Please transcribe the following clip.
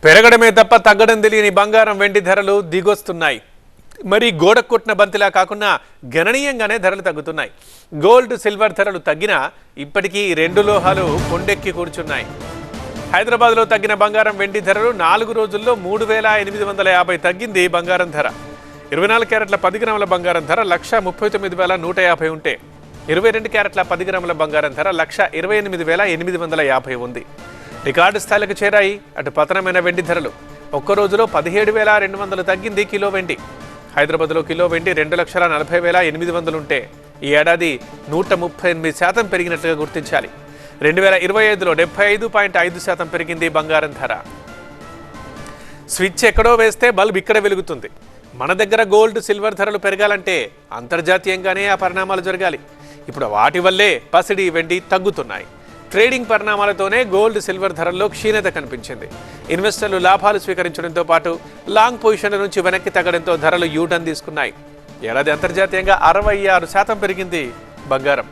పెరగడమే తప్ప తగ్గడం తెలియని బంగారం వెండి ధరలు దిగొస్తున్నాయి. మరి గోడ కొట్టిన బంతిలా కాకుండా గణనీయంగానే ధరలు తగ్గుతున్నాయి. గోల్డ్ సిల్వర్ ధరలు తగ్గినా ఇప్పటికీ రెండు లోహాలు కొండెక్కి కూర్చున్నాయి. హైదరాబాద్లో తగ్గిన బంగారం వెండి ధరలు 4 రోజుల్లో 3,850 తగ్గింది. బంగారం ధర 24 క్యారెట్ల 10 గ్రాముల బంగారం ధర 1,39,150 ఉంటే 22 క్యారెట్ల 10 గ్రాముల బంగారం ధర 1,28,850 ఉంది. రికార్డు స్థాయిలకు చేరాయి. అటు పతనమైన వెండి ధరలు ఒక్క రోజులో 17,200 తగ్గింది కిలో వెండి. హైదరాబాద్లో కిలో వెండి 2,40,800 ఉంటే ఈ ఏడాది 138% పెరిగినట్లుగా గుర్తించాలి. 2025లో 75.5% పెరిగింది బంగారం ధర. స్విచ్ ఎక్కడో వేస్తే బల్బ్ ఇక్కడ వెలుగుతుంది. మన దగ్గర గోల్డ్ సిల్వర్ ధరలు పెరగాలంటే అంతర్జాతీయంగానే ఆ పరిణామాలు జరగాలి. ఇప్పుడు వాటి వల్లే పసిడి వెండి తగ్గుతున్నాయి. ట్రేడింగ్ పరిణామాలతోనే గోల్డ్ సిల్వర్ ధరల్లో క్షీణత కనిపించింది. ఇన్వెస్టర్లు లాభాలు స్వీకరించడంతో పాటు లాంగ్ పొజిషన్ల నుంచి వెనక్కి తగ్గడంతో ధరలు యూటర్న్ తీసుకున్నాయి. ఏడాది అంతర్జాతీయంగా 66% పెరిగింది బంగారం.